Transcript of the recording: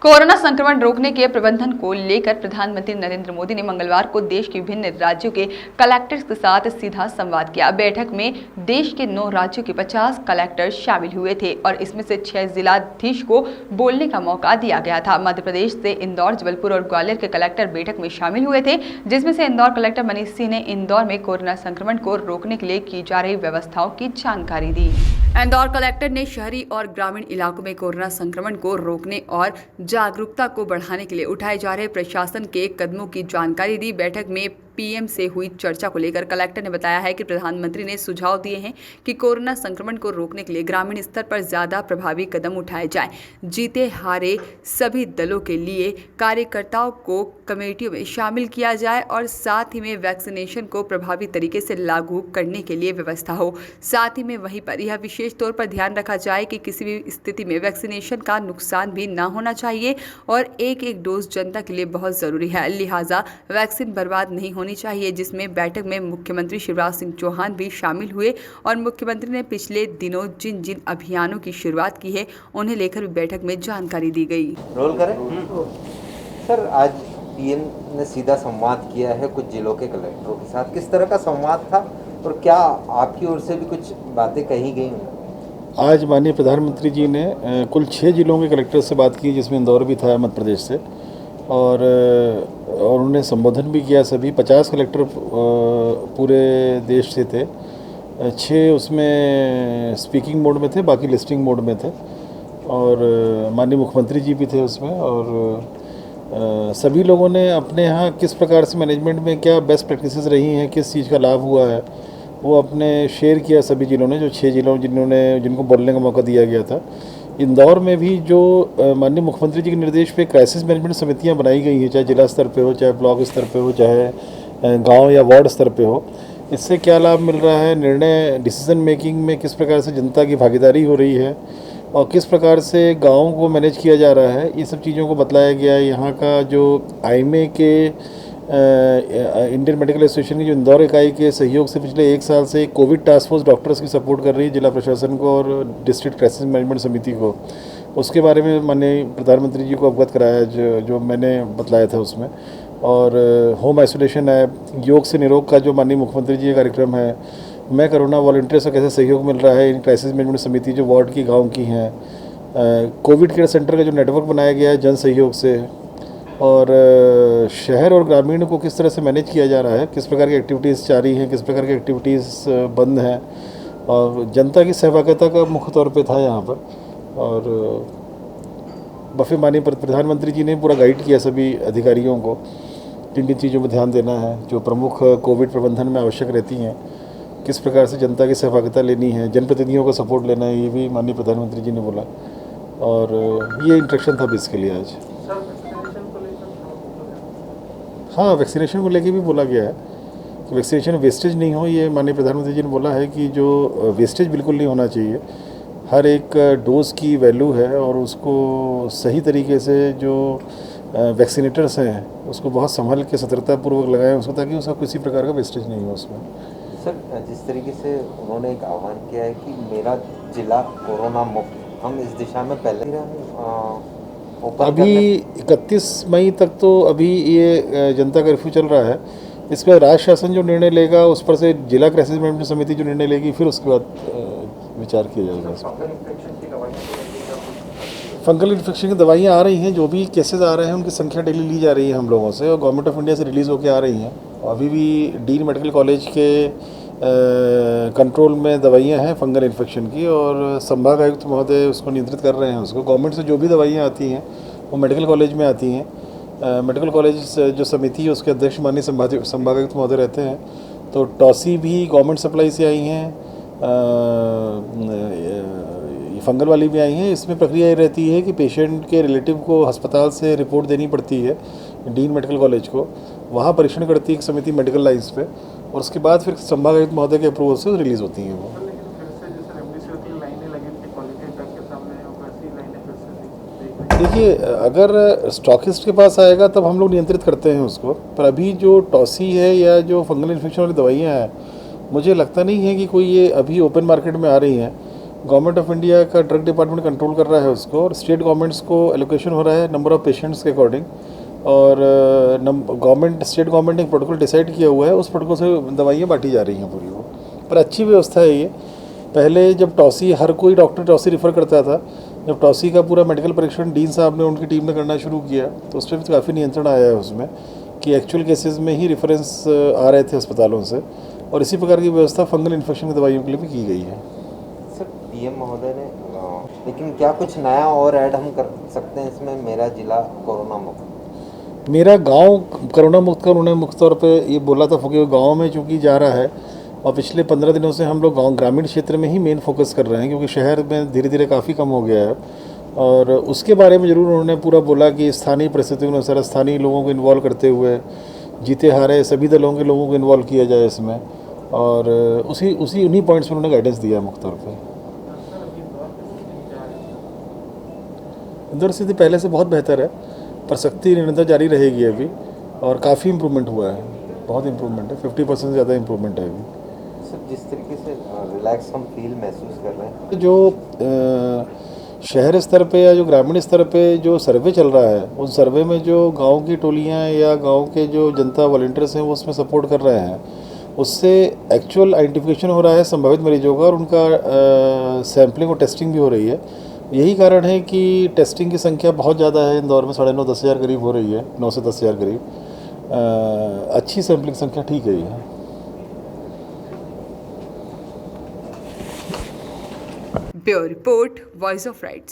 Corona संक्रमण रोकने के प्रबंधन को लेकर प्रधानमंत्री नरेंद्र मोदी ने मंगलवार को देश के विभिन्न राज्यों के कलेक्टर्स के साथ सीधा संवाद किया। बैठक में देश के 9 राज्यों के 50 कलेक्टर शामिल हुए थे और इसमें से 6 जिलाधीश को बोलने का मौका दिया गया था। मध्य प्रदेश से इंदौर, जबलपुर और ग्वालियर के कलेक्टर बैठक में शामिल हुए थे, जिसमें से इंदौर कलेक्टर मनीष सिंह ने इंदौर में कोरोना संक्रमण को रोकने के लिए की जा रही व्यवस्थाओं की जानकारी दी। इंदौर कलेक्टर ने शहरी और ग्रामीण इलाकों में कोरोना संक्रमण को रोकने और जागरूकता को बढ़ाने के लिए उठाए जा रहे प्रशासन के कदमों की जानकारी दी। बैठक में पीएम से हुई चर्चा को लेकर कलेक्टर ने बताया है कि प्रधानमंत्री ने सुझाव दिए हैं कि कोरोना संक्रमण को रोकने के लिए ग्रामीण स्तर पर ज्यादा प्रभावी कदम उठाए जाएं। जीते हारे सभी दलों के लिए कार्यकर्ताओं को कमेटियों में शामिल किया जाए और साथ ही में वैक्सीनेशन को प्रभावी तरीके से लागू करने के लिए व्यवस्था हो। साथ ही में वहीं पर यह विशेष तौर पर ध्यान रखा जाए कि किसी भी स्थिति में वैक्सीनेशन का नुकसान भी ना होना चाहिए और एक डोज जनता के लिए बहुत जरूरी है, लिहाजा वैक्सीन बर्बाद नहीं होनी चाहिए। जिसमें बैठक में मुख्यमंत्री शिवराज सिंह चौहान भी शामिल हुए और मुख्यमंत्री ने पिछले दिनों जिन जिन अभियानों की शुरुआत की है उन्हें लेकर भी बैठक में जानकारी दी गई। रोल करें सर, आज पीएम ने सीधा संवाद किया है कुछ जिलों के कलेक्टरों के साथ, किस तरह का संवाद था और क्या आपकी ओर से भी कुछ बातें कही गई? आज माननीय प्रधानमंत्री जी ने कुल 6 जिलों के कलेक्टर से बात की, जिसमें इंदौर भी था मध्य प्रदेश से, और उन्होंने संबोधन भी किया। सभी 50 कलेक्टर पूरे देश से थे, 6 उसमें स्पीकिंग मोड में थे, बाकी लिस्टिंग मोड में थे, और माननीय मुख्यमंत्री जी भी थे उसमें। और सभी लोगों ने अपने यहाँ किस प्रकार से मैनेजमेंट में क्या बेस्ट प्रैक्टिसेस रही हैं, किस चीज़ का लाभ हुआ है, वो अपने शेयर किया सभी जिलों ने, जो 6 जिलों जिनको बोलने का मौका दिया गया था। इंदौर में भी जो माननीय मुख्यमंत्री जी के निर्देश पे क्राइसिस मैनेजमेंट समितियां बनाई गई हैं, चाहे जिला स्तर पे हो, चाहे ब्लॉक स्तर पे हो, चाहे गांव या वार्ड स्तर पे हो, इससे क्या लाभ मिल रहा है, निर्णय डिसीजन मेकिंग में किस प्रकार से जनता की भागीदारी हो रही है और किस प्रकार से गाँव को मैनेज किया जा रहा है, ये सब चीज़ों को बताया गया। यहाँ का जो आईएमए के इंडियन मेडिकल एसोसिएशन की जो इंदौर इकाई के सहयोग से पिछले 1 साल से कोविड टास्क फोर्स डॉक्टर्स की सपोर्ट कर रही है जिला प्रशासन को और डिस्ट्रिक्ट क्राइसिस मैनेजमेंट समिति को, उसके बारे में माननीय प्रधानमंत्री जी को अवगत कराया, जो मैंने बतलाया था उसमें। और होम आइसोलेशन ऐप, योग से निरोग का जो माननीय मुख्यमंत्री जी का कार्यक्रम है, मैं कोरोना वॉलंटियर्स का कैसे सहयोग मिल रहा है इन क्राइसिस मैनेजमेंट समिति जो वार्ड की गाँव की हैं, कोविड केयर सेंटर का जो नेटवर्क बनाया गया है जन सहयोग से, और शहर और ग्रामीण को किस तरह से मैनेज किया जा रहा है, किस प्रकार की एक्टिविटीज़ जारी हैं, किस प्रकार की एक्टिविटीज़ बंद हैं, और जनता की सहभागिता का मुख्य तौर पे था यहाँ पर। और बफे माननीय प्रधानमंत्री जी ने पूरा गाइड किया सभी अधिकारियों को किन किन चीज़ों पर ध्यान देना है, जो प्रमुख कोविड प्रबंधन में आवश्यक रहती हैं, किस प्रकार से जनता की सहभागिता लेनी है, जनप्रतिनिधियों का सपोर्ट लेना है, ये भी माननीय प्रधानमंत्री जी ने बोला। और ये इंस्ट्रक्शन था इसके लिए आज। हाँ, वैक्सीनेशन को लेके भी बोला गया है कि वैक्सीनेशन वेस्टेज नहीं हो, ये माननीय प्रधानमंत्री जी ने बोला है कि जो वेस्टेज बिल्कुल नहीं होना चाहिए। हर एक डोज की वैल्यू है और उसको सही तरीके से जो वैक्सीनेटर्स हैं उसको बहुत संभल के सतर्कतापूर्वक लगाएं उसको, ताकि उसका किसी प्रकार का वेस्टेज नहीं हो उसमें। सर, जिस तरीके से उन्होंने एक आह्वान किया है कि मेरा जिला कोरोना मुक्त, हम इस दिशा में पहले अभी 31 मई तक तो अभी ये जनता कर्फ्यू चल रहा है। इस पर राज्य शासन जो निर्णय लेगा, उस पर से जिला क्राइसिस मैनेजमेंट समिति जो निर्णय लेगी, फिर उसके बाद विचार किया जाएगा। फंगल इन्फेक्शन की दवाइयाँ आ रही हैं, जो भी केसेस आ रहे हैं उनकी संख्या डेली ली जा रही है हम लोगों से, और गवर्नमेंट ऑफ इंडिया से रिलीज़ होकर आ रही हैं। अभी भी डीन मेडिकल कॉलेज के कंट्रोल में दवाइयाँ हैं फंगल इन्फेक्शन की, और संभाग आयुक्त महोदय उसको नियंत्रित कर रहे हैं। उसको गवर्नमेंट से जो भी दवाइयाँ आती हैं वो मेडिकल कॉलेज में आती हैं। मेडिकल कॉलेज जो समिति है उसके अध्यक्ष माननीय संभाग आयुक्त महोदय रहते हैं। तो टॉसी भी गवर्नमेंट सप्लाई से आई हैं, फंगल वाली भी आई हैं। इसमें प्रक्रिया ये रहती है कि पेशेंट के रिलेटिव को अस्पताल से रिपोर्ट देनी पड़ती है डीन मेडिकल कॉलेज को, वहाँ परीक्षण करती है एक समिति मेडिकल लाइन्स पे, और उसके बाद फिर संभाग आयुक्त महोदय के अप्रूवल से रिलीज़ होती हैं वो। देखिए, अगर स्टॉकिस्ट के पास आएगा तब हम लोग नियंत्रित करते हैं उसको, पर अभी जो टॉसी है या जो फंगल इन्फेक्शन वाली दवाइयाँ हैं, मुझे लगता नहीं है कि कोई ये अभी ओपन मार्केट में आ रही हैं। गवर्नमेंट ऑफ इंडिया का ड्रग डिपार्टमेंट कंट्रोल कर रहा है उसको, और स्टेट गवर्नमेंट्स को एलोकेशन हो रहा है नंबर ऑफ़ पेशेंट्स के अकॉर्डिंग। और स्टेट गवर्नमेंट ने एक प्रोटोकॉल डिसाइड किया हुआ है, उस प्रोटोकॉल से दवाइयाँ बांटी जा रही हैं पूरी वो। पर अच्छी व्यवस्था है ये। पहले जब टॉसी, हर कोई डॉक्टर टॉसी रेफ़र करता था, जब टॉसी का पूरा मेडिकल परीक्षण डीन साहब ने, उनकी टीम ने करना शुरू किया, तो उस पर भी काफ़ी नियंत्रण आया है उसमें, कि एक्चुअल केसेस में ही रेफरेंस आ रहे थे अस्पतालों से, और इसी प्रकार की व्यवस्था फंगल इन्फेक्शन की दवाइयों के लिए भी की गई है। सर पीएम महोदय ने लेकिन क्या कुछ नया और ऐड हम कर सकते हैं इसमें, मेरा जिला कोरोना मुक्त? मेरा गांव कोरोना मुक्त का उन्होंने मुख्य तौर पे ये बोला था, क्योंकि गांव में चूँकि जा रहा है, और पिछले 15 दिनों से हम लोग गांव ग्रामीण क्षेत्र में ही मेन फोकस कर रहे हैं, क्योंकि शहर में धीरे धीरे काफ़ी कम हो गया है। और उसके बारे में ज़रूर उन्होंने पूरा बोला कि स्थानीय परिस्थितियों के अनुसार स्थानीय लोगों को इन्वॉल्व करते हुए, जीते हारे सभी दलों के लोगों को इन्वॉल्व किया जाए इसमें, और उन्हीं पॉइंट्स पर उन्होंने गाइडेंस दिया है मुख्य तौर पर। इंदौर स्थिति पहले से बहुत बेहतर है, पर सख्ती निरंतर जारी रहेगी अभी, और काफ़ी इम्प्रूवमेंट हुआ है, बहुत इम्प्रूवमेंट है, 50% से ज़्यादा इम्प्रूवमेंट है अभी। सर जिस तरीके से रिलैक्स हम फील महसूस कर रहे हैं, जो शहर स्तर पे या जो ग्रामीण स्तर पे जो सर्वे चल रहा है, उन सर्वे में जो गांव की टोलियां या गांव के जो जनता वॉलंटियर्स हैं वो उसमें सपोर्ट कर रहे हैं, उससे एक्चुअल आइडेंटिफिकेशन हो रहा है संभावित मरीजों का, और उनका सैम्पलिंग और टेस्टिंग भी हो रही है। यही कारण है कि टेस्टिंग की संख्या बहुत ज़्यादा है इंदौर में, 9,500-10 हज़ार करीब हो रही है, 9 से 10 हज़ार करीब। अच्छी सैम्पलिंग संख्या ठीक है ये। Bureau report, voice of rights.